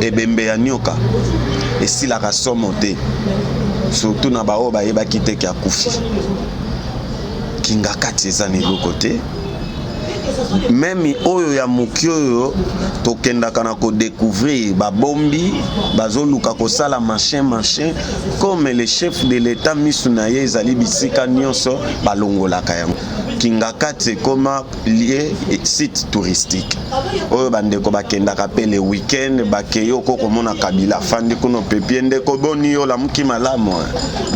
ebembe ya nyoka esilaka somo te surtout na bao bayebaki te kia kufi kingakati eza na eloko te. Même oyo ya moki oyo tokendaka na ko découvrir babombi bazoluka kosala machin comme le chef de l'état misu na ye ezali bisika nyonso balongolaka yango. Kingakati koma lié site touristique oyo bandeko bakendaka pe le week-end bakeyo koko mona Kabila fandi kuno pepie ndeko boni yo la muki malamu.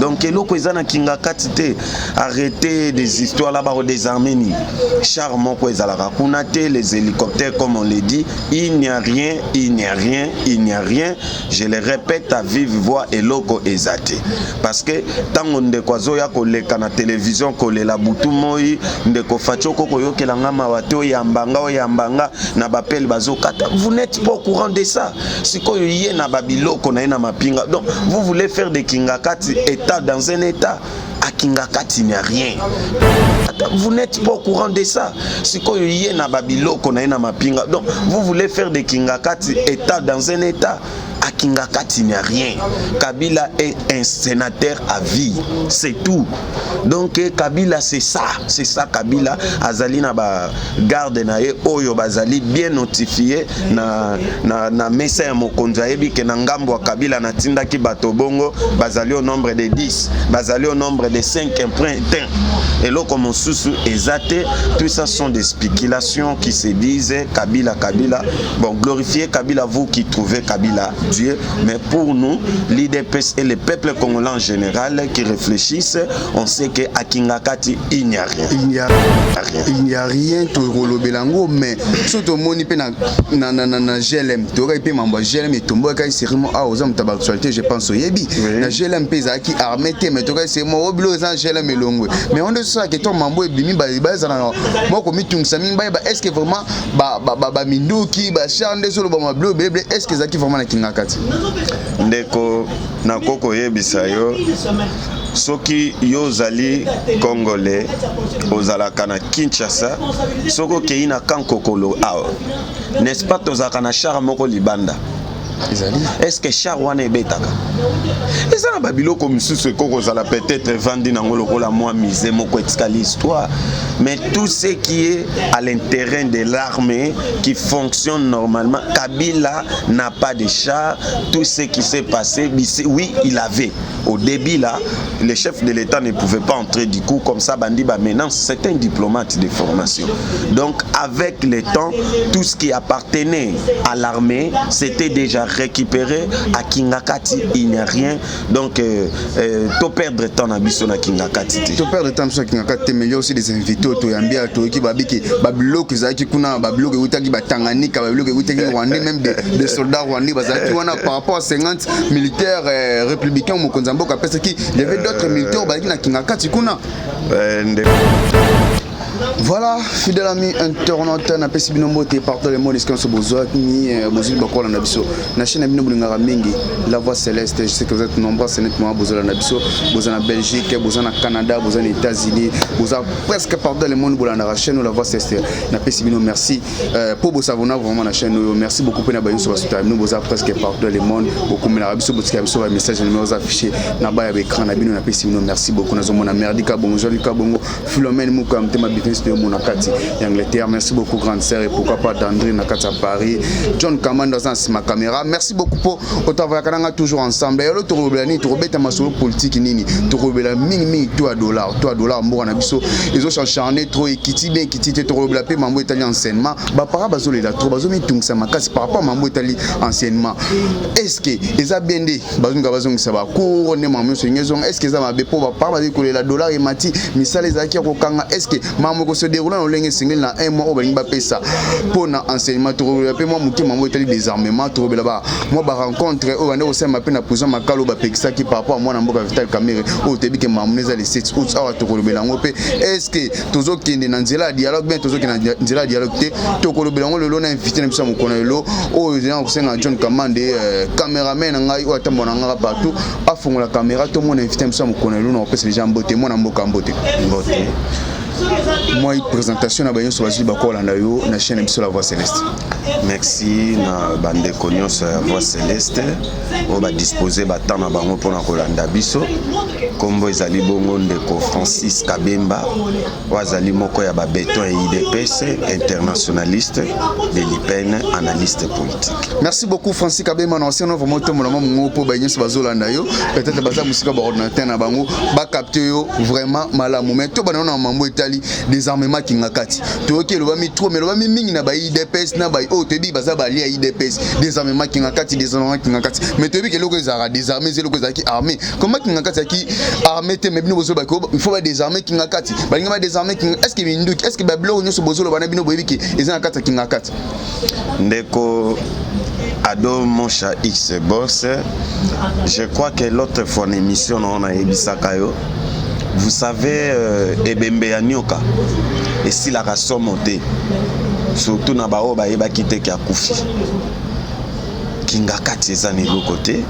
Donc eloko eza na Kingakati te. Arrêtez des histoires là-bas des Arméniens char moko ezalaka kuna te, les hélicoptères comme on le dit, il n'y a rien, je le répète à vive voix eloko ezate parce que tango ndeko azoya koleka na télévision kolela butu moi ndeko fachoko koyokela ngama wato yambanga na bapel bazokata. Vous n'êtes pas au courant de ça. Sikoyo yé na babiloko na mapinga. Donc vous voulez faire de Kingakati état dans un état. À Kingakati il n'y a rien. Vous n'êtes pas au courant de ça. Sikoyo yé na babiloko na mapinga. Donc vous voulez faire de Kingakati état dans un état. À Kingakati il n'y a rien. Kabila est un sénateur à vie, c'est tout. Donc Kabila c'est ça Kabila azali na ba garde na ye oyo bazali bien notifié na mesa ya mokonzi ayebi ke na ngambo wa Kabila na tindaki bato bongo bazali au nombre de 10, bazali au nombre de 5 imprints. Et là comme mosusu ezate, tout ça sont des spéculations qui se disent Kabila. Bon, glorifiez Kabila, vous qui trouvez Kabila Dieu, mais pour nous, l'IDPS et le peuple congolais en général qui réfléchissent, on sait qu'à Kingakati, il n'y a rien. Il n'y a rien, Toro Belango, mais surtout, mon IP na GLM, Toro IP m'a GLM et Tombo, quand il s'est vraiment à aux hommes actualité, je pense au Yebi. Na GLM pesa qui armé, mais Toro c'est mon oblo, GLM et Longo. Mais on ne sait que ton mambo et Bimi, moi, comme tu me est-ce que vraiment, Minduki, Chande, Solo, Bleu, Bébé, est-ce que Zaki vraiment na Kingakati? Ndeko na koko yebisa yo soki yo zali congolais ozalaka na Kinshasa soko kei na kankokolo awa n'est-ce pas tozalaka na char moko libanda. Est-ce que char wana ebetaka ezala babiloko misusu koko zala peut-être vandi nango lokola moi misé moko etika l'histoire, mais tout ce qui est à l'intérieur de l'armée qui fonctionne normalement. Kabila n'a pas de char. Tout ce qui s'est passé, oui, il avait au début là, le chef de l'État ne pouvait pas entrer du coup comme ça. Bandi ba maintenant c'est un diplomate de formation. Donc avec le temps, tout ce qui appartenait à l'armée c'était déjà récupéré. À Kingakati il n'y a rien. Donc to perdre temps na biso na Kingakati. To perdre temps sur Kingakati, mais il y a aussi des invités to yambia to ki babiki babloke zaki kuna babloke utaki batanganika babloke utaki rwandais, même des soldats rwandais bazaki wana par rapport à 50 militaires républicains au Konzamboka parce qu'il y avait d'autres militaires bazaki na Kingakati kuna. Voilà, fidèle ami internaute, na pesi binombo te partout le monde est-ce besoin ni bozuli bakola na biso na chaîne bino bulingara mingi la voix céleste. Je sais que vous êtes nombreux honnêtement bozala na biso, bozana Belgique, bozana Canada, bozana États-Unis, bozana presque partout le monde bolana la chaîne la voix céleste. Na pesi bino merci pour vos savona vraiment la chaîne. Merci beaucoup pour na bayo sur votre nous bozana presque partout le monde beaucoup na biso botika biso message numéros affichés na ba ya écran na bino na pesi bino merci beaucoup na zomona merdika bongo jolika bongo Philomène Mouka mtema de Monakati Angleterre. Merci beaucoup grande sœur et pourquoi pas d'André Nakati à Paris, John Kaman dans ma caméra. Merci beaucoup pour Otavakananga toujours ensemble. Et l'autre Robelani to robeta masolo politique nini to robela ming toi dollar mbo na biso ils ont changé trop ekiti bien ekiti te to robela pe mambo italien enseignement ba para bazole la trop bazomi tungsa makasi par rapport mambo italien enseignement. Est-ce que eza bende bazunga bazongisa ba cours ne mambo sengezo est-ce que eza mabe po ba para baziko la dollar et mati misale zaki ko kanga est-ce que mambo ko se déroule en ligne single na un mois au balinga pesa pour na enseignement to robela pe mambo ki mambo italien désarmement to robela ba moi ba rencontre au bande au sein ma pe na prison makalo ba pekisa ki par rapport à moi na mboka vital caméra au tebi ke mambo neza les 7 août awa to robela ngo pe est-ce que tozo kende na nzela dialogue bien tozo kende na nzela dialogue te to robela ngo lelo na invité na biso mo konelo o zena ko senga John Kamande cameraman ngai o atambo na nga partout afungola caméra to mo na invité na biso mo konelo na opesa les gens mbote mo na mboka mbote moi présentation na banyo sur bazui bakola na yo na chaîne biso la voix céleste. Merci na bande nyonso ya voix céleste o ba disposer ba temps na bango pona kolanda biso kombo ezali bongo ndeko Francis Kabemba wazali moko ya ba béton et IDPS internationaliste de l'IPN analyste politique. Merci beaucoup Francis Kabemba na ancien vraiment to mon mo po ba nyonso bazolanda yo peut-être baza musika ba ordinateur na bango ba capter yo vraiment malamu mais to bana na mambo etali désarmement kingakati to ke lo ba mi trop mais lo ba mi mingi na ba IDPS na ba o te bi baza ba lia IDPS désarmement kingakati mais to bi ke loko ezara désarmer zelo ko ezaki armée comment kingakati ki armée te mais bino bozo ba ko il faut ba désarmer kingakati ba linga ba désarmer king est-ce que binduki est-ce que ba blo nyonso bozo lo bana bino boyebi ki ezana kata kingakati ndeko Ado Moncha X Boss, je crois que l'autre fois en émission on a Ebisakayo. Vous savez, Ebembe Yanyoka, et si la race monte, surtout na bao ba eba kite ki akufi. Kingakati ezani l'autre côté.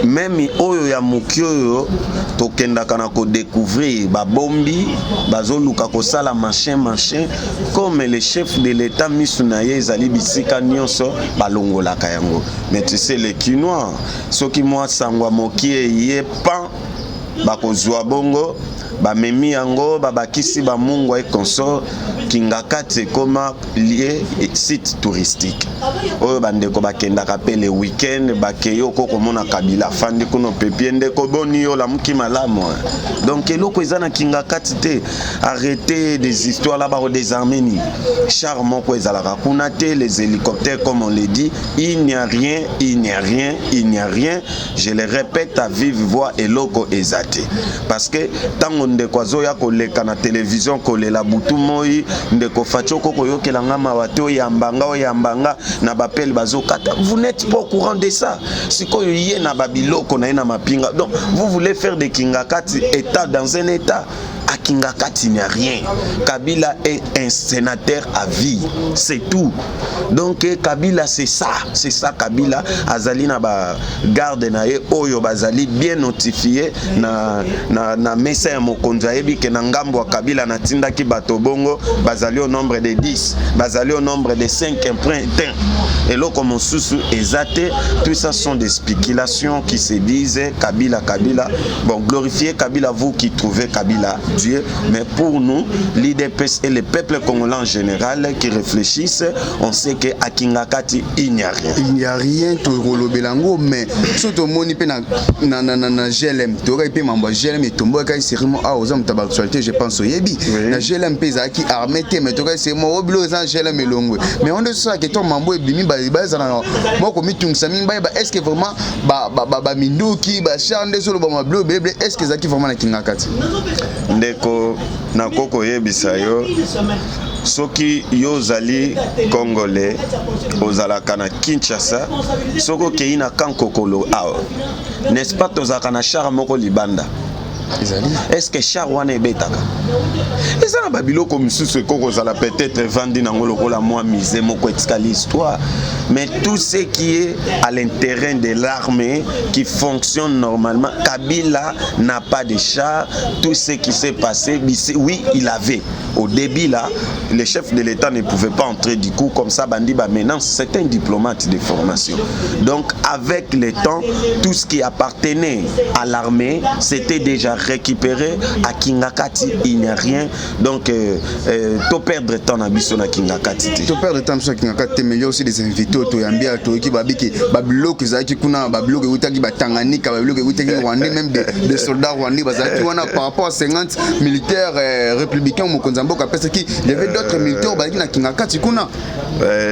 Même oyo ya mukyo to kenda kana ko découvrir ba bombi bazo luka ko sala machin comme le chef de l'état misunaye ezali bisika nyonso balongola kayango mais tu sais les Kinois soki moi sangwa mokie ye pan bakozwa bongo bamemi yango babakisi bamungu et consort Kingakati koma lié site touristique oyo bandeko bakenda kapele week-end bakeyo koko mona kabila fandi kuno pepiende ko boni yo la muki malamu donc eloko ezana Kingakati te arrêter des histoires là bas désarmer ni charmant ko ezala kuna te les hélicoptères comme on le dit il n'y a rien je le répète à vive voix eloko ezate parce que tango ndeko azoya koleka na télévision kolela butu moi ndeko fachoko koyokela ngama wato yambanga na bapel bazokata vous n'êtes pas au courant de ça siko yé na babiloko na ina mapinga donc vous voulez faire de Kingakati état dans un état à Kingakati il n'y a rien. Kabila est un sénateur à vie, c'est tout. Donc Kabila c'est ça Kabila azali na ba garde na ye oyo bazali bien notifié na mesa ya mokonzi ayebi ke na ngambo wa Kabila na tindaki bato bongo bazali au nombre de 10, bazali au nombre de 5 imprints. Et là comme sous ezate, tout ça sont des spéculations qui se disent Kabila. Bon, glorifiez Kabila vous qui trouvez Kabila Dieu, mais pour nous l'IDPS et le peuple congolais en général qui réfléchissent, on sait que à Kingakati il n'y a rien. Il n'y a rien to rolobelango mais surtout moni pe na GLM to aurait pe mambo GLM et tombo ka sériment a aux hommes tabac actualité je pense au yebi na GLM pe za ki armé te mais to ka c'est mo oblo za GLM elongwe mais on de ça que ton mambo ebimi ba za na moko mitungisa mimba est-ce que vraiment ba minduki ba chande solo ba mablo bebe est-ce que za ki vraiment na Kingakati ndeko na koko yebisa yo soki yo zali congolais ozalaka na Kinshasa soko kei na kankokolo awa n'est-ce pas tozalaka na char moko libanda est-ce que char wana ebetaka ezala babiloko misusu koko zala peut-être vandi nango lokola moi misé moko etika l'histoire mais tout ce qui est à l'intérieur de l'armée qui fonctionne normalement Kabila n'a pas de char tout ce qui s'est passé oui il avait au début là le chef de l'État ne pouvait pas entrer du coup comme ça bandi ba maintenant c'est un diplomate de formation donc avec le temps tout ce qui appartenait à l'armée c'était déjà récupéré à Kingakati il n'y a rien donc to perdre temps na biso na Kingakati to perdre temps sur Kingakati mais il y a aussi des invités to yambia to ki babiki babiloko zaki kuna babiloko utaki batanganika babiloko utaki rwandais même des soldats rwandais bazaki wana par rapport à 50 militaires républicains au Konzamboka parce qu'il y avait d'autres militaires bazaki na Kingakati kuna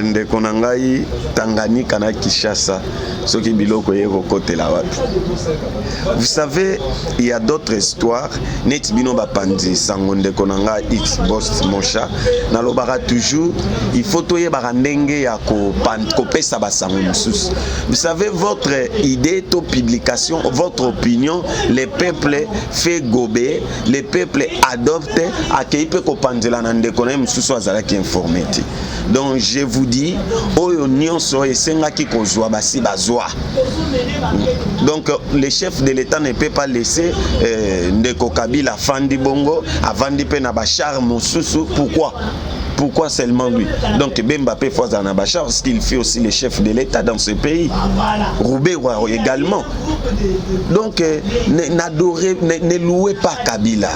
ndeko na ngai Tanganyika na Kinshasa soki biloko yeko kotela wapi vous savez il y a d'autres histoires net bino bapandi sango ndeko na ngai X Boss Moncha na lobara toujours il faut toyeba ndenge ya ko pesa basango mususu vous savez votre idée to publication votre opinion le peuple fait gober le peuple adopte akeipe ko pandela na ndeko na mususu azalaki informé donc je vous dis oyo nyonso esengaki kozwa basi bazwa donc le chef de l'État ne peut pas laisser ndeko Kabila fandi bongo avandi pe na ba charme susu. Pourquoi seulement lui? Donc Mbappé faut en Abachar parce qu'il fait aussi le chef de l'État dans ce pays. Roubaix également. Donc ne louez pas Kabila.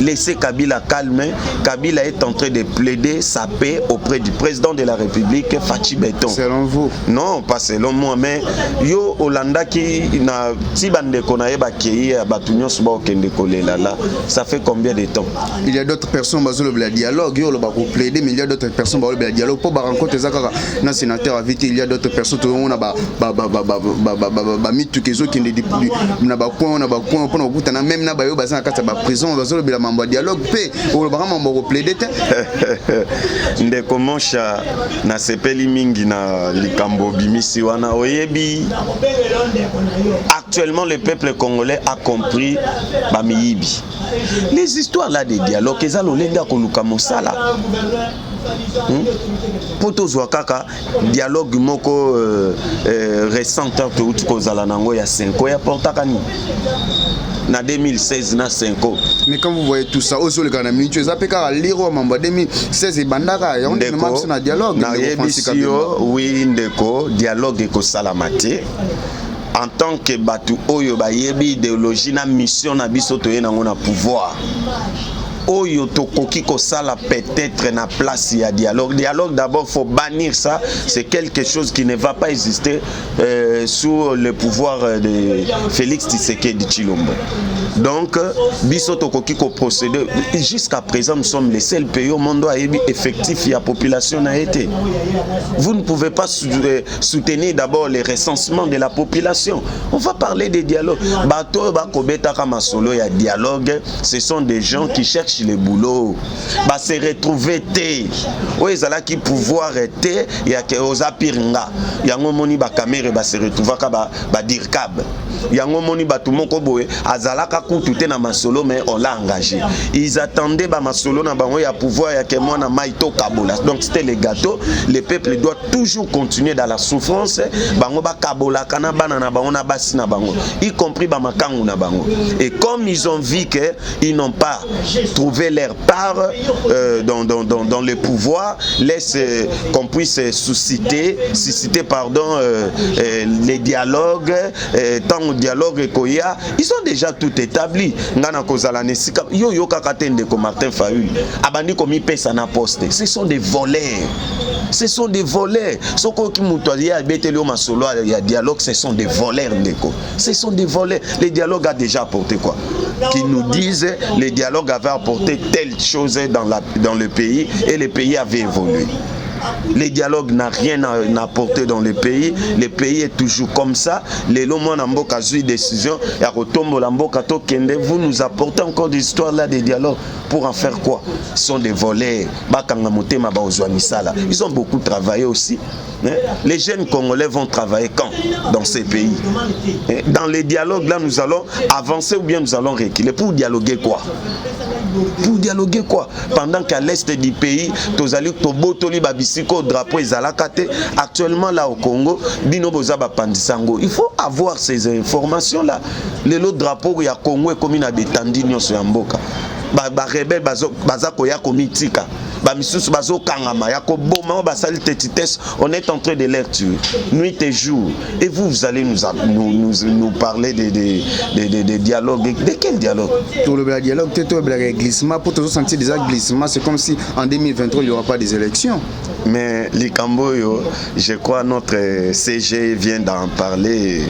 Laissez Kabila calme. Kabila est en train de plaider sa paix auprès du président de la République, Fachi Beton. Selon vous? Non, pas selon moi, mais yo Hollanda qui na tibande konaye ba kei batunyo suba okende kolela là. Ça fait combien de temps? Il y a d'autres personnes bazolo le dialogue, yo le ba plaider, mais il y a d'autres personnes bazolo le dialogue pour ba rencontrer Zakara na sénateur vite, il y a d'autres personnes tout on a ba mitu kezo qui na ba coin pour na kutana même na ba yo bazana kata ba prison bazolo le mambo dialogue pe o ba mambo plaider te. Ndeko Monsha na sepeli mingi na likambo bimisi wana oyebi. Actuellement le peuple congolais a compris bamiyibi. Les histoires là des dialogues eza lolenga koluka mosala. Poto kaka dialogue moko récent to utukozala nango ya 5 ans ya portakani na 2016 na 5 ans. Mais quand vous voyez tout ça au sol kana minute ça peut ka lire mambo 2016 et bandaka ya on demande na dialogue na yebisio oui ndeko dialogue ko salamate en tant que batu oyo ba yebi idéologie na mission na biso to yena ngona pouvoir. Oyo tokoki kosala peut-être na place il y a dialogue. Dialogue d'abord faut bannir ça, c'est quelque chose qui ne va pas exister sous le pouvoir de Félix Tshisekedi Tshilombo. Donc biso tokoki ko procéder jusqu'à présent nous sommes les seuls pays au monde à effectif la population a été. Vous ne pouvez pas soutenir d'abord les recensements de la population. On va parler des dialogues. Bato ba kobeta kama solo ya dialogue, ce sont des gens qui cherchent les boulots, bah se retrouver té, oui zala qui pouvoir était, il y a que aux apiringa, yango moni ba caméra bah se retrouver ba dire cab, yango moni ba tout mon koboé, azala ka kutu na masolo mais on l'a engagé. Ils attendaient ba masolo na bango ya pouvoir ya que moi na maito kabola. Donc c'était les gâteaux, le peuple doit toujours continuer dans la souffrance, bango ba kabola kana bana na bango na basi na bango, y compris ba makangu na bango. Et comme ils ont vu que ils n'ont pas trouver leur part dans le pouvoir, laisse qu'on puisse susciter les dialogues, tant au dialogue koya, ils ont déjà tout établi. Ngana kozala nesika yo yo kakatende ko Martin Fayulu abandi komi pesa na poste. Ce sont des voleurs. Ce sont des voleurs. Soko ki mutoya ya beteli o masolo ya dialogue, ce sont des voleurs ndeko. Ce sont des voleurs. Les dialogues a déjà apporté quoi? Qui nous disent les dialogues avaient apporté telle chose dans le pays et le pays avait évolué. Les dialogues n'ont rien apporté dans le pays est toujours comme ça. Les lomons n'amboka zui décision et à retomber l'amboka to kende, vous nous apportez encore des histoires là des dialogues pour en faire quoi? Ils sont des voleurs. Ils ont beaucoup travaillé aussi. Les jeunes Congolais vont travailler quand? Dans ces pays. Dans les dialogues là nous allons avancer ou bien nous allons reculer. Pour dialoguer quoi? Pour dialoguer quoi? Pendant qu'à l'est du pays, drapeau actuellement là au Congo, il faut avoir ces informations là. Les autres drapeaux il y a Congo et comme il y a des tendinions sur Mboka. Rebelle bazako ya komitika. On est en train de les tuer nuit et jour. Et vous allez nous parler des dialogues. De quel dialogue? Pour le dialogue, le glissement, pour toujours sentir des glissements, c'est comme si en 2023 il n'y aura pas des élections. Mais Likamboyo, je crois notre CG vient d'en parler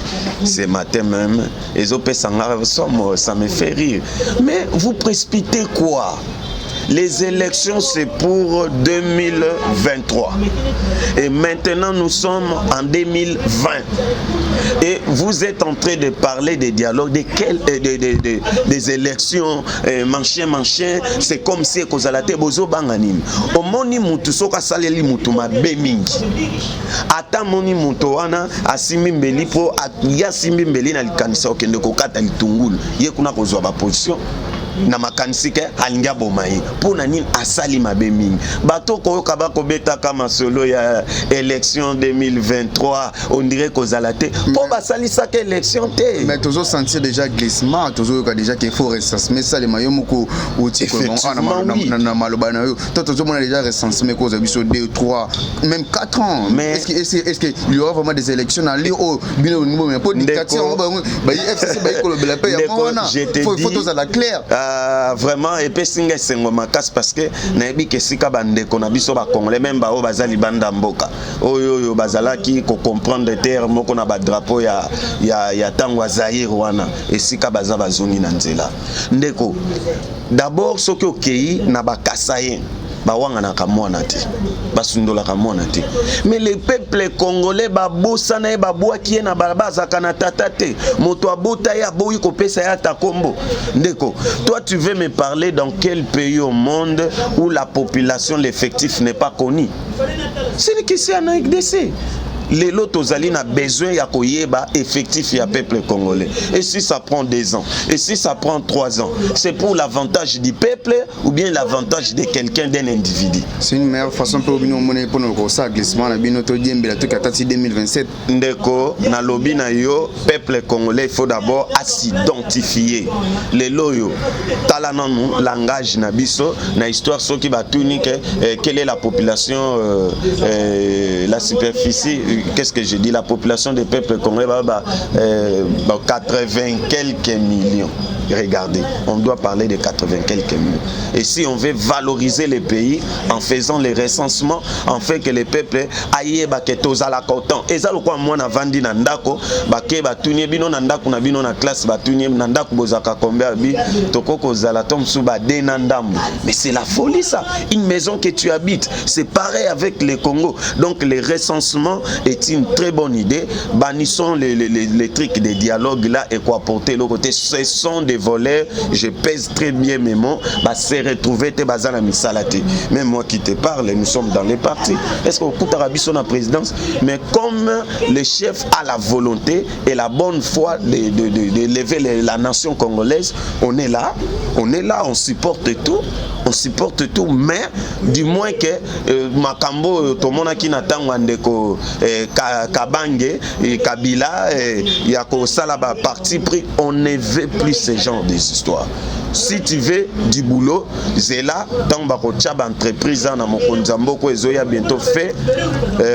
ce matin même. Et ça me fait rire. Mais vous précipitez quoi? Les élections, c'est pour 2023. Et maintenant, nous sommes en 2020. Et vous êtes en train de parler des dialogues, des élections, machin. C'est comme si vous avez bozo banganim. Au moni mutu soka saleli mutu mabe mingi. Ata moni mutu wana asimi mbeli po ya simbi mbeli na likanisa okende kokata litungulu. Ye kuna kozwa ba position. na makanisi ke alingi aboma ye mpona nini asali mabe mingi bato koyoka bakobeta kama solo ya élection 2023 on dirait kozala te mpo basalisaka élection te mais toujours sentir déjà glissement toujours déjà qu'il faut recensement ça les maillots moko outil na maloba na yo toujours on a déjà recensement cause biso 2 3 même 4 ans mais est-ce que il y aura vraiment des élections à lire au bino mais pas dictature ba FCC ba ko le paye faut tous à la claire vraiment et puis singa sengo makas parce que na yebi ke sika bandeko na biso ba congolais même ba o bazali banda mboka oyo bazalaki ko comprendre terre moko na ba drapeau ya tango Zaire wana esika baza bazongi na nzela ndeko d'abord soki okei na bakasaye bawanga na kamwana te basundola kamwana te mais le peuple congolais babosana e babwaki na balabazaka na tata te moto abota ya boyi kopesa ya ta kombo ndeko toi tu veux me parler dans quel pays au monde où la population l'effectif n'est pas connu c'est qui c'est en RDC les lots a besoin ya koyeba effectif ya peuple congolais et si ça prend 2 ans et si ça prend 3 ans c'est pour l'avantage du peuple ou bien l'avantage de quelqu'un d'un individu c'est une meilleure façon pour nous monnaie pour nous ça glissement na bino to diembe la to katati 2027 ndeko na lobi na yo peuple congolais il faut d'abord s'identifier les loyo tala nanu langage na biso na histoire soki batuni que quelle est la population la superficie. Qu'est-ce que je dis? La population des peuples congolais, 80 quelques millions. Regardez, on doit parler de 80 quelques millions. Et si on veut valoriser les pays en faisant les recensements, en fait que les peuples aillent baketoza la coton. Et ça, le quoi moi na vandi na ndako, baké batunye bino na ndako na bino na classe batunye na ndako bozaka combien bi tokoko zala tom suba de nandam. Mais c'est la folie ça. Une maison que tu habites, c'est pareil avec les Congo. Donc les recensements est une très bonne idée. Bannissons les trucs des dialogues là et quoi porter le côté. Ce sont des voleurs, je pèse très bien mes mots, c'est retrouver tes bazana misalate. Même moi qui te parle, nous sommes dans les partis. Est-ce qu'on coûte Arabi sur la présidence? Mais comme le chef a la volonté et la bonne foi de lever la nation congolaise, on est là, on supporte tout. On supporte tout, mais du moins que Makambo, tout le monde qui n'attend Wandeko, Kabange, Kabila, Yako Salaba, parti pris, on ne veut plus ce genre d'histoire. Si tu veux du boulot, c'est là, dans Bakochab entreprise, dans mon Konzamboko, Ezoya bientôt fait,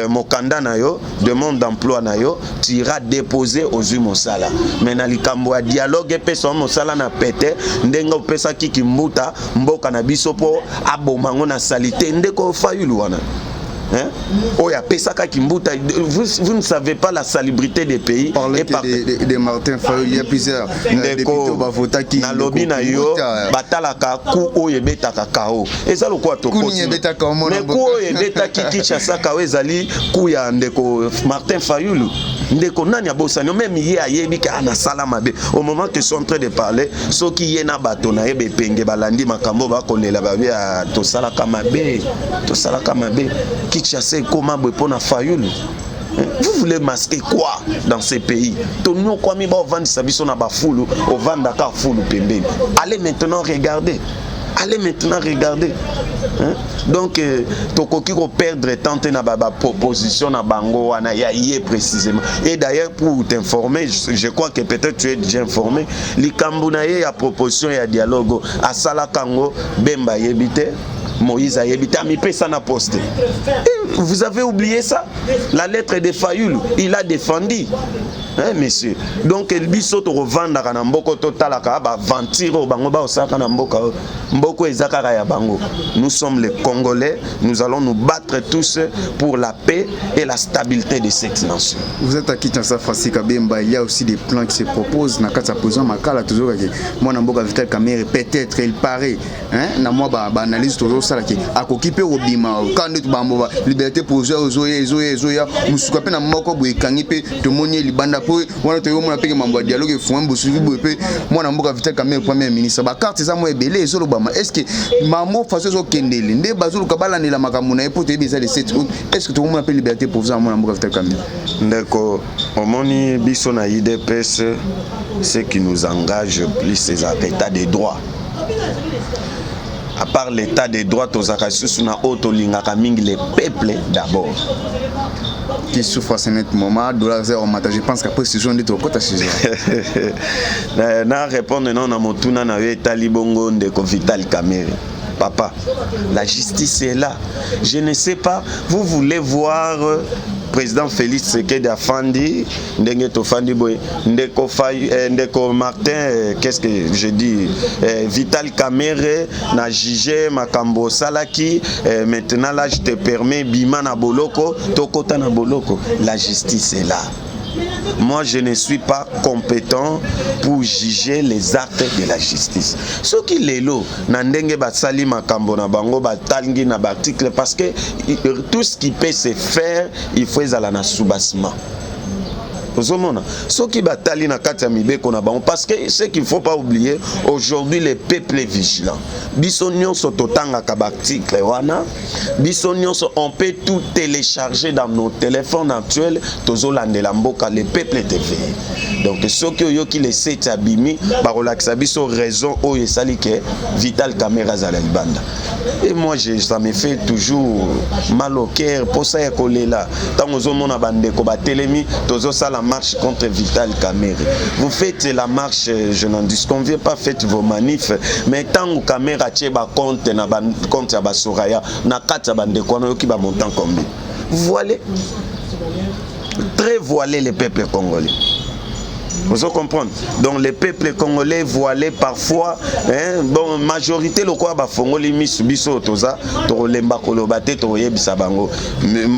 Mokanda Nayo, demande d'emploi Nayo, tu iras déposer aux Umosala. Mais dans le Kamboa, dialogue, et personne Mosala n'a pété, Ndengo Pesa Kiki Mbuta, Mboka Nabisopo, Abomango na salité, Ndeko Fayuluana. Oh, vous ne savez pas la salubrité des pays. Parlez de Martin Fayulu, il y a plusieurs députés qui na lobby na yo batalaka ku oyebeta kakao. Eza lokwa to kosi. Mais ku oyebeta kiki chasaka ezali ku ya ndeko Martin Fayulu. Ndeko nani abosani même yé ayebi ka ana sala mabe. Au moment que sont en train de parler, ceux qui yena bato na yebe penge balandi makambo ba kolela ba bia to sala kamabe. To sala kamabe. Chasser comment répondre à Fayulu. Vous voulez masquer quoi dans ces pays? Tonio Kwame va vendre sa vie na ba foulu, au vendre Dakar foulu pembe. Allez maintenant regarder. Allez maintenant regarder. Donc tokoki ko perdre tante na ba proposition na bango wana ya yé précisément. Et d'ailleurs pour t'informer, je crois que peut-être tu es déjà informé, likambu na ye ya proposition ya dialogue à Sala Kango Bemba yebite Moïse a yebite mi pesa na poste. Vous avez oublié ça? La lettre de Fayulu, il a défendu. Hein, messieurs. Donc, il biso to revendre na mboko totalaka ba ventir au bango ba osaka na mboka mboko ezakara ya bango. Nous sommes les Congolais, nous allons nous battre tous pour la paix et la stabilité de cette nation. Vous êtes à Kinshasa Fasika Bemba, il y a aussi des plans qui se proposent na kata président Makala toujours que moi na mboka Vital Kamerhe peut-être il paraît hein na moi ba analyse toujours ça qui akokipe obima quand nous bambo liberté pour zoya musuka pe na moko boye kangipe to monye libanda po wana to yomona peke mambo dialogue fond bosuvi boye moi na mboka Vital Kamerhe premier ministre ba carte ça moi belé ezolo bama est-ce que mamo façon zo kendele nde bazolo kabala ne la makambo na epo te bisa le 7 août est-ce que to mona pe liberté pour ça moi na mboka Vital Kamerhe ndeko omoni biso na IDPS ce qui nous engage plus c'est l'état des droits. À part l'état des droits aux Akasusu na auto lingaka mingi les peuples d'abord. Qui souffre à ce moment, dollar zéro matin, je pense qu'après ce jour, on est au côté na répondre non na motuna na état libongo ndeko Vital Kamerhe. Papa, la justice est là. Je ne sais pas, vous voulez voir président Félix Tshisekedi Afandi, Ndeko Fandi Boy, Ndeko Martin, qu'est-ce que je dis, Vital Kamerhe, na jugé Makambo Salaki, maintenant là je te permets, Bima na Boloko, Tokota na Boloko. La justice est là. Moi, je ne suis pas compétent pour juger les actes de la justice. Ce qui est là, nandenge basali makambo na bango batangi na article parce que tout ce qui peut se faire, il faut ezala soubassement. Ce qui batali na kati ya mibeko na bango parce que ce qu'il faut pas oublier, aujourd'hui le peuple est vigilant. Bisonyon so totanga ka article wana, bisonyon so on peut tout télécharger dans nos téléphones actuels, tozo landela mboka le peuple est éveillé. Donc ceux qui yo qui les set abimi ba relaxa biso raison o esali ke Vital Kamerhe za la banda. Et moi ça me fait toujours mal au cœur pour ça ya kolela. Tant ozo mona bande ko ba telemi tozo sala marche contre Vital Kamerhe. Vous faites la marche, je n'en disconviens pas, faites vos manifs, mais tant que Kamerhe a tché ba compte na compte ya basoraya na kata bande ko na ki ba montant combien. Voilà. Très voilé le peuple congolais. Vous comprenez? Donc les peuples congolais voilés parfois, bon majorité le quoi bafongoli biso toza to lemba kolobate to yebisa bango.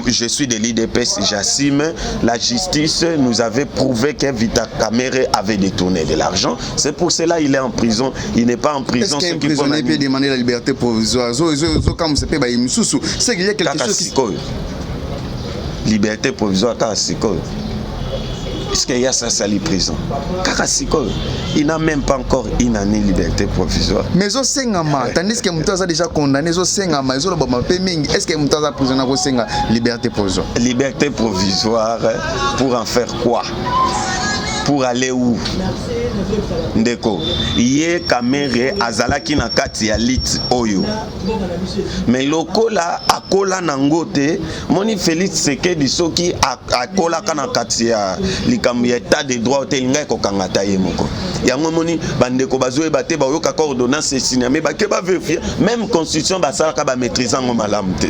Je suis de l'IDPS, j'assume. La justice nous avait prouvé que Vital Kamerhe avait détourné de l'argent. C'est pour cela qu'il est en prison. Il n'est pas en prison. Est-ce qu'un prisonnier peut demander la liberté provisoire? C'est qu'il y a quelque chose qui... Liberté provisoire Kakasiko. Est-ce qu'il y a ça, la prison? Kakasiko, il n'a même pas encore une année de liberté provisoire. Mais au Sengama, tandis que Moutaza a déjà condamné au Sengama, est-ce que Moutaza a prisonnier au Senga liberté provisoire? Liberté provisoire, pour en faire quoi? Pour aller où? Ndeko Ye Kamerhe azalaki na kati ya lit oyo. Mais lokola akola nangote moni Félix Tshisekedi soki akola kana kati ya likambo ya état de droit te ngai ko kangata ye moko. Yango moni bandeko bazoe bate ba yoka ordonnance signé mais ba ke ba vérifier même constitution ba sala ka ba maîtriser ngo malamu te.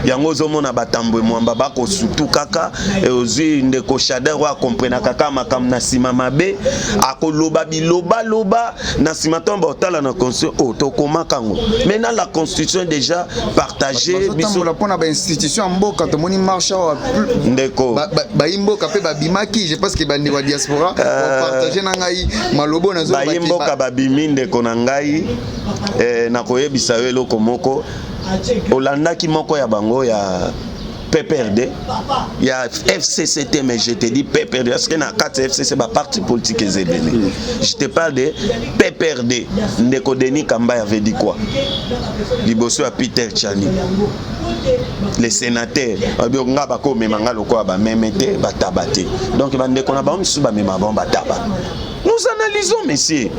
Yango zo mona batambwe mwamba ba ko sutu kaka et ozui ndeko Shader wa comprendre kaka makam na sima mabe akoloba biloba loba na simaton botala na constitution otokoma kango. Maintenant la constitution est déjà partagée biso la pona ba institution mboka to moni marche ndeko ba imboka pe ba bimaki je pense que ba ndeko diaspora partager na ngai malobo na zo ba imboka ba bimi ndeko na ngai na koyebisa yo eloko moko olandaki moko ya bango ya PPRD, il y a FCCT, mais je te dis PPRD, parce que dans 4 FCC, c'est un parti politique. Je te parle de PPRD. Ndeko Denis Kamba avait dit quoi? Liboso à Peter Tchani. Les sénateurs, nous analysons, messieurs.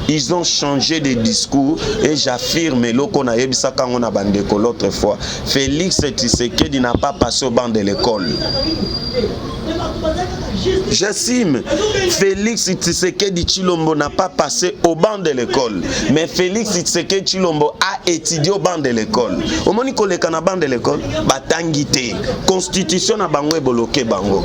Ils ont changé de discours et j'affirme l'autre fois. Félix Tshisekedi n'a pas passé au banc de l'école. J'assume, Félix Tshisekedi Tshilombo n'a pas passé au banc de l'école, mais Félix Tshisekedi Tshilombo a étudié au banc de l'école. Au moment où il est au banc de l'école, batangité, constitution na bango bloqué bango.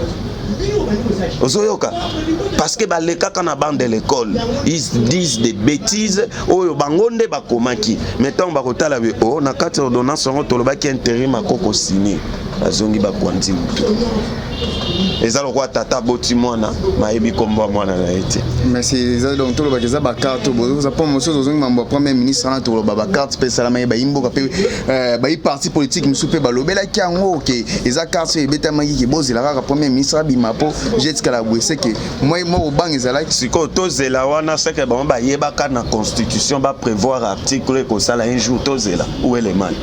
Parce que les cas quand on de l'école, ils disent des bêtises. Oh, bangonde bakomaki. Mettons bakotala be oh na kati ordonnance on toloba ki intérim akoko signé. Azongi bakwanti mutu. Ezalo kwa tata boti mwana maebi kombo mwana na été. Mais c'est donc toloba keza ba carte bozo za promotion zozongi mambo premier ministre na toloba ba carte spécialement ba imboka pe ba parti politique musupe ba lobela ki ango ke eza carte ebeta maki ki bozela ka premier ministre bimapo jetika la bwese ke moi au bang ezala siko tozela wana c'est que ba yeba ka na constitution ba prévoir article ko sala un jour tozela où est le mal.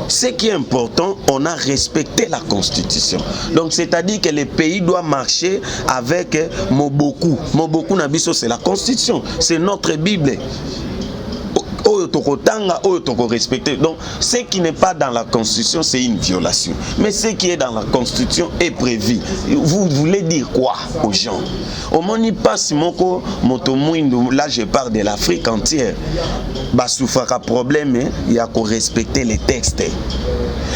Ce qui est important, on a respecté la Constitution. Donc, c'est-à-dire que le pays doit marcher avec Moboku. Moboku Nabiso, c'est la Constitution. C'est notre Bible. Respecter. Donc, ce qui n'est pas dans la Constitution, c'est une violation. Mais ce qui est dans la Constitution est prévu. Vous voulez dire quoi aux gens? Au moins, il passe moko motomouindou. Là, je parle de l'Afrique entière. Bah, souffre un problème, il y a qu'à respecter les textes.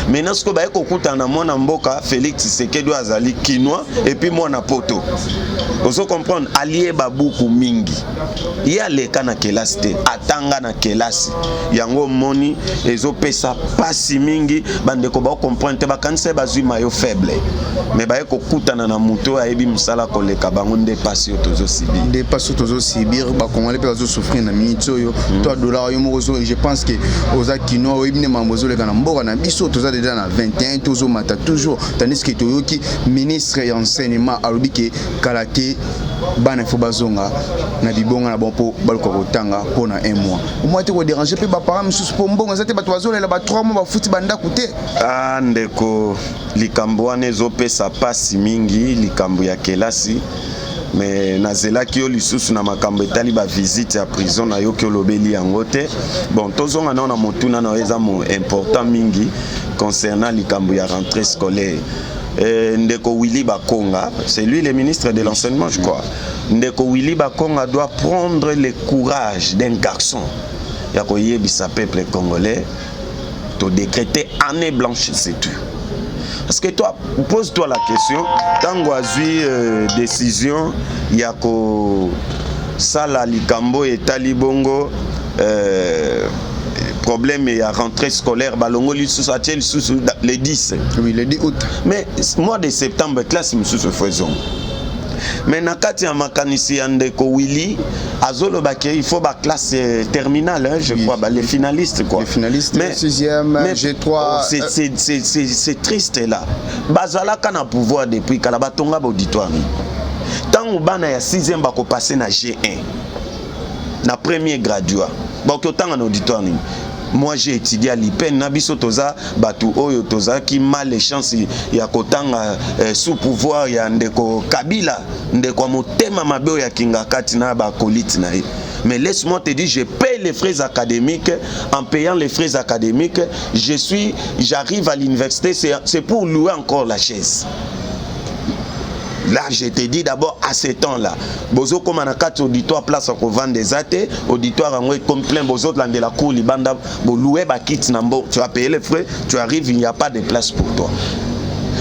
Maintenant, ce que vous avez mon amboka, Félix Tshisekedi Azali Kinois, et puis moi na poto. Vous comprenez, allié baboukou mingi. Il y a les cas na kelasi, atanga na kelasi. Yango moni, ezo pesa pasi mingi, bande ko ba comprendre ba kanse bazui mayo faible. Mais ba ko kutana na muto ayebi musala ko leka bango nde pasi otozo sibir. Des pasi otozo sibir, ba congolais pe bazo souffrir na minito yo. Toi dollar yo moko je pense que aux Kinois oyebine mamozo le kana mboka na biso toza déjà na 21 tozo mata toujours tandis que toyoki ministre et enseignement alobi ke kalake bana fo bazonga na bibonga na bon po balko kotanga pona 1 mois. Au moins te ko déranger pe ba parents mususu po mbonga zate ba toazolela ba 3 mois ba futi banda kute. Ah ndeko likambo wana ezopesa pasi mingi likambo ya kelasi. Mais nazelaki yo lisusu na makambo etali ba visite ya prison na yo ki olobeli yango te. Bon tozonga na motuna na eza mo important mingi concernant likambo ya rentrée scolaire. Ndeko Willy Bakonga, c'est lui le ministre de l'enseignement je crois. Ndeko Willy Bakonga doit prendre le courage d'un garçon. Yako yebisa peuple congolais to décréter année blanche c'est tout. Parce que toi, pose-toi la question, tango azui décision, yako sala likambo et talibongo problème et à rentrée scolaire, balongo le 10. Oui, le 10 août. Mais mois de septembre, classe nous faisons. Mais nakati ya makanisi ya ndeko Willy azolo bake il faut ba classe terminale hein, je crois les finalistes quoi. Les finalistes mais 6e G3 c'est triste là. Bazala kana pouvoir depuis kala batonga auditoire. Tant bana ya 6e bako passer na G1. Na premier graduat. Bako tanga na auditoire ni. Moi j'ai étudié à l'IPEN nabiso toza batu oyo toza ki mal les chances ya kotanga sous pouvoir ya ndeko Kabila ndeko motema mabeo ya kingakati na ba koliti na. Mais laisse-moi te dire, je paye les frais académiques. En payant les frais académiques, j'arrive à l'université, c'est pour louer encore la chaise. Là, je te dis d'abord à ce temps-là. Bozo comme on a 4 auditoires place pour vendre des athées, auditoire en comme plein bozo de la cour libanda, bo louer ba kit nambo, tu vas payer les frais, tu arrives, il n'y a pas de place pour toi.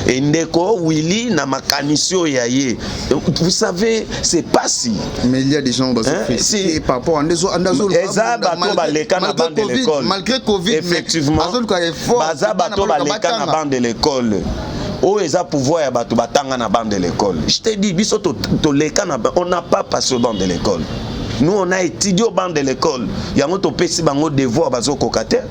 Et ndeko Willy na makanisio yaye. Vous savez, c'est pas si. Mais il y a des gens si par rapport à malgré Covid, effectivement. Baza bato baleka na bande de l'école. Oh, ils ont pouvoir ya bato batanga na bande de l'école. Je te dis, biso to leka na on n'a pas passé au banc de l'école. Nous on a étudié au banc de l'école. Yango to pesi bango devoir bazo kokate.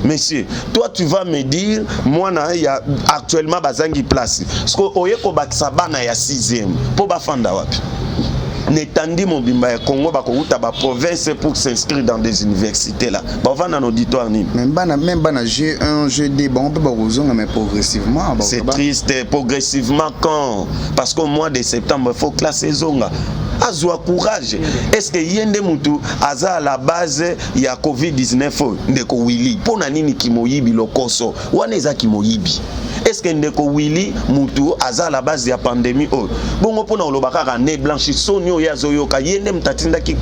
Monsieur, toi tu vas me dire, moi il y a actuellement bazangi place. Parce que oyeko bakisa bana ya 6e pour bafanda wapi. Netandi mobimba ya Congo bakouta ba province pour s'inscrire dans des universités là. Ba va dans auditoire ni. Même bana G1, G2, bon on peut pas rejoindre mais progressivement. C'est triste progressivement quand parce qu'au mois de septembre il faut classer zonga. Azwa courage. Est-ce que yende mutu aza à la base ya Covid-19 ndeko Willy pona nini kimoyibi lokoso wana eza kimoyibi. Est-ce que ndeko Willy mutu aza à la base ya pandémie bongo pona olobaka ka ne blanchi sonyo ya zoyoka yende mtatinda ki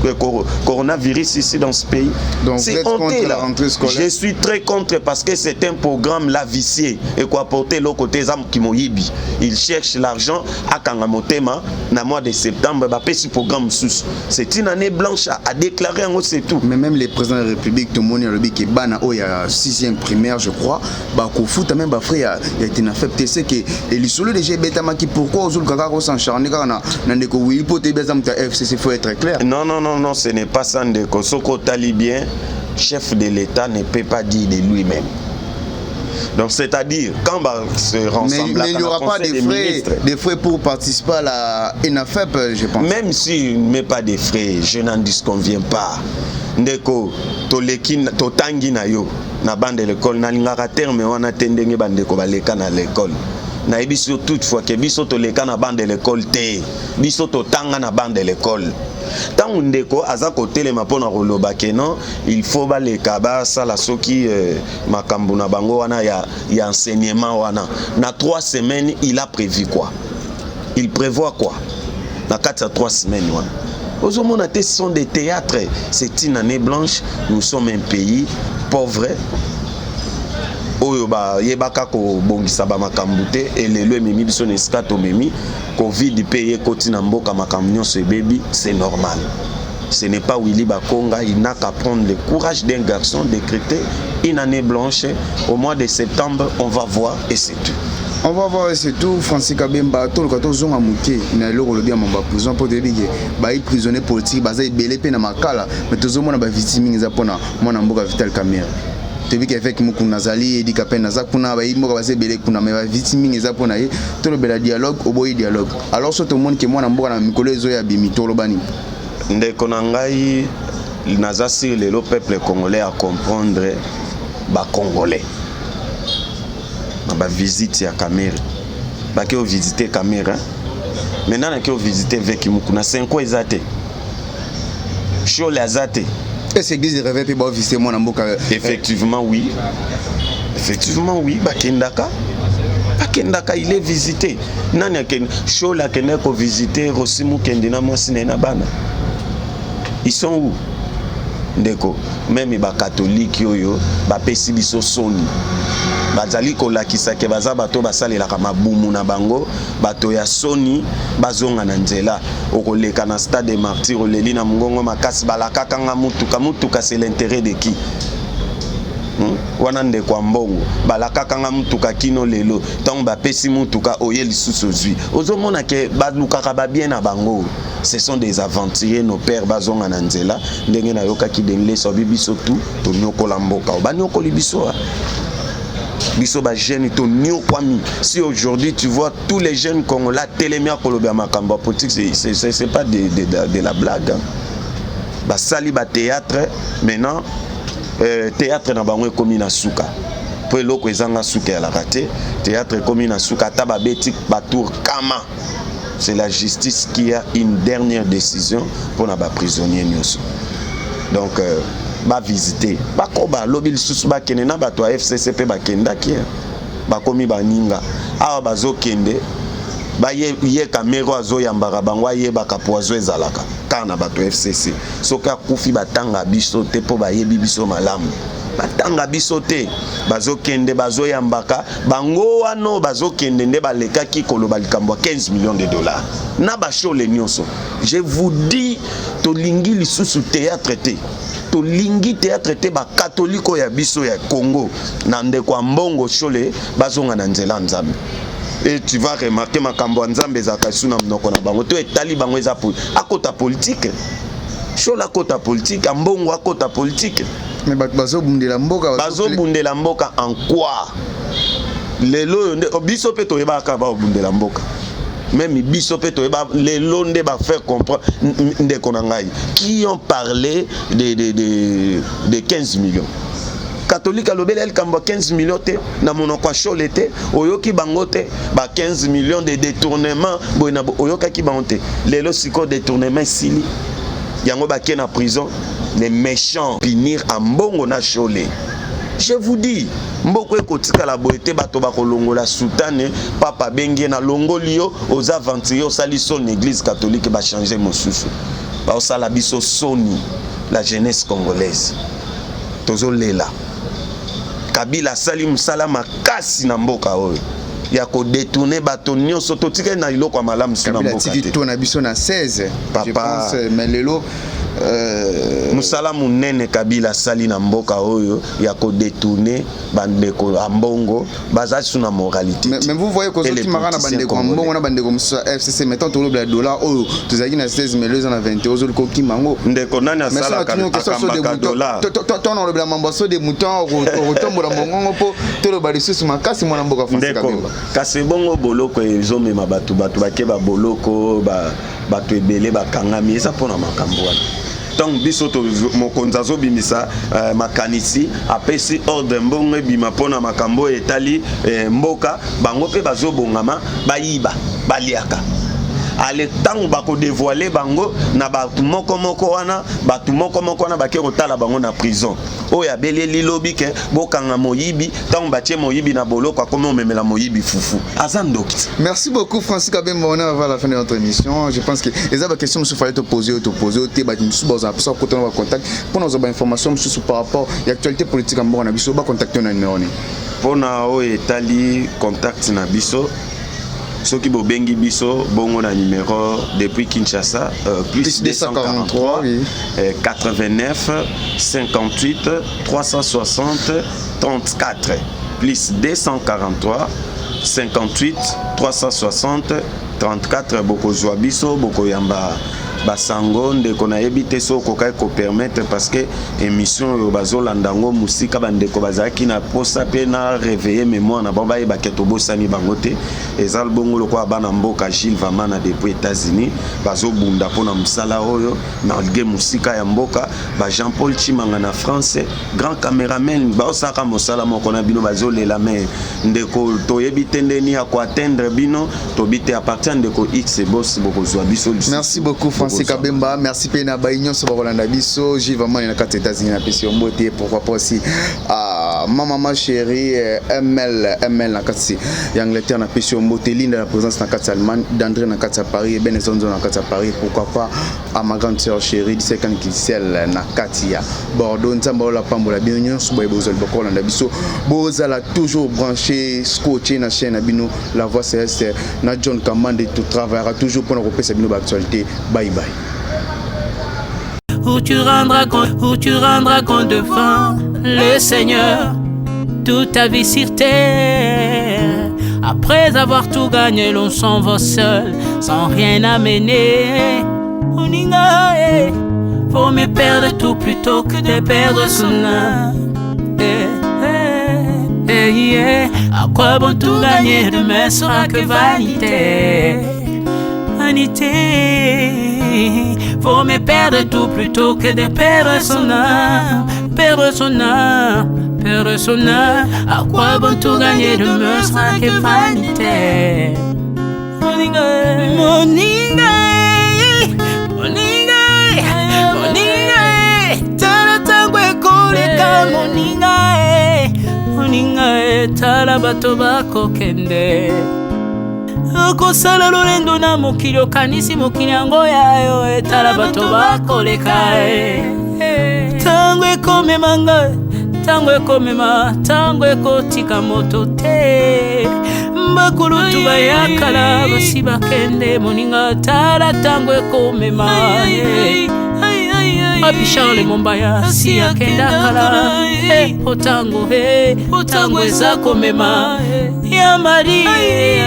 coronavirus ici dans ce pays. Donc c'est honte là. Je suis très contre parce que c'est un programme la vicié et quoi porter l'autre côté zam kimoyibi. Il cherche l'argent à Kangamotema na mois de septembre ba ce programme sous. C'est une année blanche à déclarer en haut, c'est tout. Mais même les présidents de la République, tout le monde a dit que Bana, il y a 6e primaire, je crois, bah, qu'au foot, même, bah, frère, il y a été une affaire, tu sais que, et les solo de GBT, pourquoi aux autres gars s'encharner, quand on a dit que oui, pour te baiser, FCC, il faut être clair. Non, ce n'est pas ça, Ndeko. Soko Talibien, chef de l'État, ne peut pas dire de lui-même. Donc c'est-à-dire quand se rassemble mais il n'y aura pas des frais pour participer à la ENAFEP, je pense. Même s'il ne met pas de frais, je n'en disconviens pas. Ndeko totangi na yo na bande de l'école na lingaka terme wana tendenge bandeko baleka na l'école. Na biso toutefois que biso toleka na bande de l'école te. Biso totanga na bande de l'école. Tant ndeko aza kotelema pona koloba ke non, il faut baleka ba sala soki makambo na bango wana ya enseignement wana. Na 3 semaines, il a prévu quoi? Il prévoit quoi? Na 4 à 3 semaines wana. Aujourd'hui, ce sont des théâtres. C'est une année blanche. Nous sommes un pays pauvre. Oyoba yebaka ko bongisa ba makambute elelo memi biso neskato memi Covid payé kotina mboka makamnyo ce baby, c'est normal. Ce n'est pas Willy Bakonga, il n'a qu'à prendre le courage d'un garçon, décréter une année blanche. Au mois de septembre, on va voir et c'est tout. On va voir et c'est tout. Francis Kabemba, tout le canton Zonga Mouké, il y a le bien mon prison pour te dire que prisonnier politique, basé belé pe na makala, mais tout le monde a victime ils apona, moi na mboka vital caméra. Tu vois qu'avec Moukou Nazali et dit qu'après Nazak kuna ba imo basé belé kuna mais victime ils apona y tout le bel dialogue au boy dialogue. Alors tout le monde que moi na mboka na mikolo zoya bimi to lo bani. Ndeko na ngai nazasi le peuple congolais à comprendre ba congolais. Ba visite ya caméra. Ba ke visiter caméra. Maintenant na ke visiter avec Mukuna 5 ans ezate. Show lazate. Est-ce que l'église rêvait pe ba visiter moi na mboka? Effectivement oui. Effectivement oui, ba kendaka. Ba kendaka il est visité. Nani ken show la kene ko visiter Rosimu kendina mwasi na bana. Ils sont où? Ndeko, même ba catholique yoyo, ba pesi biso soni. Bazali kolakisa ke baza bato basalelaka mabumu na bango, bato ya soni bazonga na nzela. Okoleka na stade des martyrs oleli na mungongo makasi balakaka nga mutuka c'est l'intérêt de qui? Wana ndeko mbongo balakaka nga mutuka kino lelo tant ba pesi mutuka oye lisusu zui. Ozomona ke balukaka ba bien na bango. Ce sont des aventuriers, nos pères bazonga na nzela ndenge na yoka ki dengle so bibiso tout to nyokola mboka ba nyokoli biso biso ba jeune to nyokwami. Si aujourd'hui tu vois tous les jeunes congolais télémia kolobia makambo politique, c'est pas de la blague hein. Ba sali ba théâtre maintenant théâtre na bango ekomi na suka po eloko ezanga suka ya la raté théâtre ekomi na suka ta ba beti ba tour kama. C'est la justice qui a une dernière décision pour na ba prisonnier nyonso. Donc ba visiter ba koba lobil susu ba kende na bato FCCP ba kenda ki ba komi ba ninga awa bazo kende ba ye kamero azo yambara bango ye ba kapoazo ezalaka kana bato FCC soka kufi batanga biso te po ba yebi biso malamu batanga biso te bazo kende bazo yambaka bango wano bazo kende nde baleka ki koloba likambo 15 millions de dollars na ba show le nyonso. Je vous dis to lingi lisusu théâtre te to lingi théâtre te ba catholique ya biso ya Congo na ndeko mbongo chole bazonga na nzela nzambe. Et tu vas remarquer makambo nzambe za kasuna mnoko na bango to etali bango eza akota politique. Chola kota politique, mbongo akota politique. Mais bazo bundela mboka en quoi? Lelo biso pe to yeba ka ba bundela mboka. Même biso pe to yeba lelo nde ba faire comprendre ndeko na ngai qui ont parlé de 15 millions. Catholique a lobé el kambo 15 millions te na monoko chole te oyoki bango te ba 15 millions de détournement boina oyoka ki bango te lelo siko détournement sili yango ba ki na prison les méchants punir en mbongo na chole. Je vous dis mboko ekotika la boete bato ba kolongola soutane papa bengi na longolio aux aventuriers sali son église catholique ba changer mosusu ba osala biso soni la jeunesse congolaise tozo lela Kabila sali musala makasi na mboka oyo ya ko détourner bato nyonso to tika na iloko ya malamu sina mboka te. Kabila to na biso na 16 Papa, je pense mais lelo musala munene Kabila sali na mboka oyo ya ko détourner bandeko ambongo bazali suna moralité. Mais vous voyez que qui marana bandeko ambongo na bandeko musa FCC mettant tout le dollar oyo tozaki na 16 mais les en 20 ozo ko kimango ndeko nani asala ka dollar to na le mambaso de mouton retombola mongongo po to le balisusu makasi mwana mboka français Kabila kasi bongo boloko ezomema bato bakeba boloko bato ebele bakangami eza pona makambo wana. Donc biso to mokonzi azobimisa makanisi apesi ordre mbongo ebima pona makambo etali mboka bango mpe bazobongama bayiba baliaka ale tango bako dévoiler bango na batu moko wana bake kotala bango na prison oya beleli lobi ke bokanga moyibi tango batie moyibi na boloko akome omemela moyibi fufu azandokti. Merci beaucoup Francis Kabemba, on va à la fin de notre émission. Je pense que les autres questions il fallait te poser te ba nous boza pour côté on va contact pour nous avoir information par rapport à l'actualité politique en Bourg na biso ba contacter na numéro ni pona o etali contact na biso soki bobengi biso bongo na numéro depuis Kinshasa plus 243 89 58 360 34 plus 243 58 360 34 bokozwa biso bokoyamba basango ndeko na yebite so kokai ko permettre parce que émission yo bazolandango musika bandeko bazaki na posa pe na réveiller mémoire na baba e baketo bosani bangote ezal bongo lokwa bana mboka Gilles Vamana depuis États-Unis bazobunda pona musala oyo malgré musika ya mboka ba Jean-Paul Chimanga na France grand caméraman ba osaka musala moko na bino bazolela mais ndeko to yebite ndeni ya ko atteindre bino to bite à partir ndeko X boss bokozwa biso. Merci beaucoup Francis Kabemba, merci Pena Baignon sur Rolanda Bisso, Gilles Vamana na 4 États-Unis na pesi mbote pourquoi pas aussi à maman chérie ML na 4 Angleterre na pesi mbote Linda la présence na 4 Allemagne, d'André na 4 Paris, Benezonzo na 4 Paris, pourquoi pas à ma grande sœur chérie 17 ans qui celle na Katia Bordeaux nzamba la pambola bienvenue sur Boyebozol Rolanda Bisso, bozala toujours branché scotché na chaîne Abino la voix céleste na John Kamande tout travaillera toujours pour nous repasser Abino actualité. Bye bye. Où tu rendras compte devant le Seigneur toute ta vie sur terre. Après avoir tout gagné, l'on s'en va seul, sans rien amener. Faut mieux perdre tout plutôt que de perdre son âme. À quoi bon tout gagner, demain sera que vanité. Faut me perdre tout plutôt que de perdre son âme. Perdre son âme. À quoi bon tout gagner, demain sera que vanité. Moninga, tala tangwe koleka moninga, tala bato bako kende. Kosala lolendo na mokili okanisi mokili yango yayo etala bato bakoleka tango ekomemanga tango ekotika moto te bakulutu bayakala basi bakende moninga tala tango ekomema Papi Charles Mombaya si akenda kala otango eza komema ya mari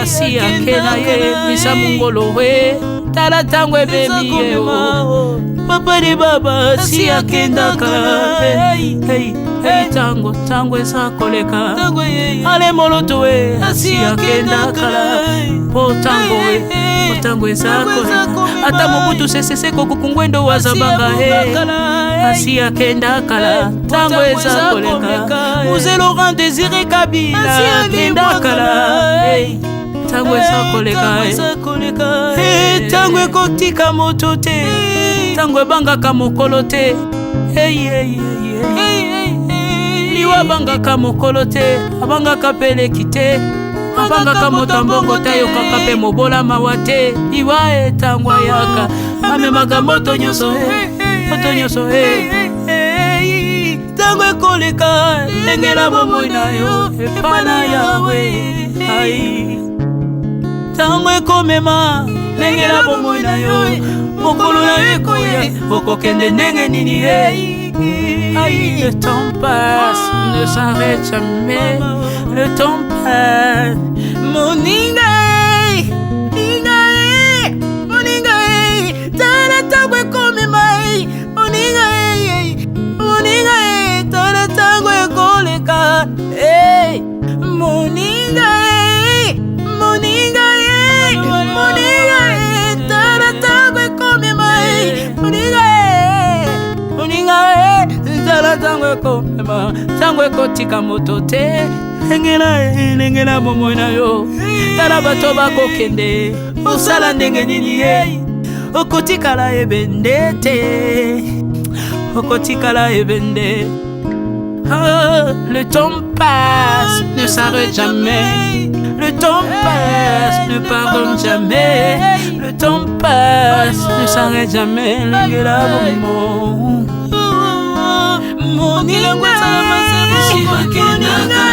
si akena ye misa mungolo we tala tango ebemi ye papa de baba si akenda kala tango eza koleka ale moloto we si akenda kala po tango eza koleka ata mobutu sesese kokukungwendo wazabanga asi akenda kala tango eza koleka Mzee Laurent Désiré Kabila akenda kala tango eza koleka tango ekotika moto te tango ebangaka mokolo te liwa abangaka mokolo te abangaka peleki te abangaka moto mbongo te ayokaka mpe mobola mawa te liwa tango ayaka amemaka moto nyonso ntango ekoleka lengela bomoi na yo epai na Yawe. Ai ntango ekomema lengela bomoi na yo mokolo na yo ekoya okokende ndenge nini. Aïe, le temps passe, ne s'arrête jamais. Le temps passe. Moningae, moningae, tala tangwe kome mai. Moningae, tala tangwe koleka. Hey, moningae, tala tangwe kome mai. Moningae, tala tangwe komema, tangwe kotika moto te. Lengela bomoi na yo, tala bato bakokende, osala ndenge nini ye, okotikala ebende te, okotikala ebende. Le temps passe, ne s'arrête jamais. Le temps passe, ne pardonne jamais. Le temps passe, ne s'arrête jamais. Lengela bomoi. Moni lengwa salama siwa kenaka.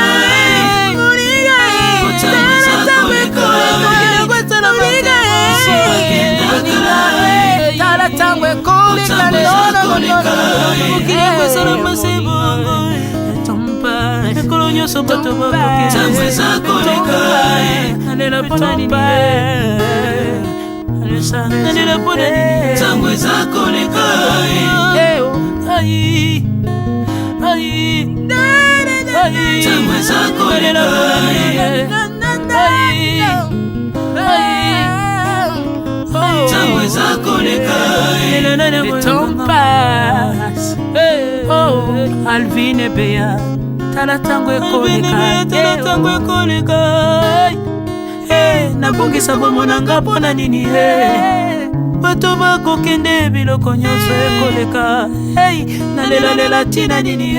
Tala tangwe koleka nyonso bato le temps passe. Oh, Alvin et Béa, tala tango ekoleka. Nabongisa bomonanga pona nini. Bato bakokende biloko nyonso ekoleka. Nalela tina nini.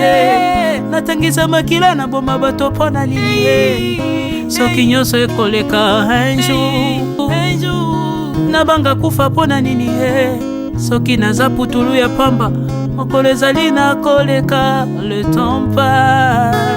Natangisa makila na boma bato pona nini. Soki nyonso ekoleka un jour. Nabanga kufa pona nini. Soki naza putulu ya pamba mokolo ezali na koleka. Le temps passe.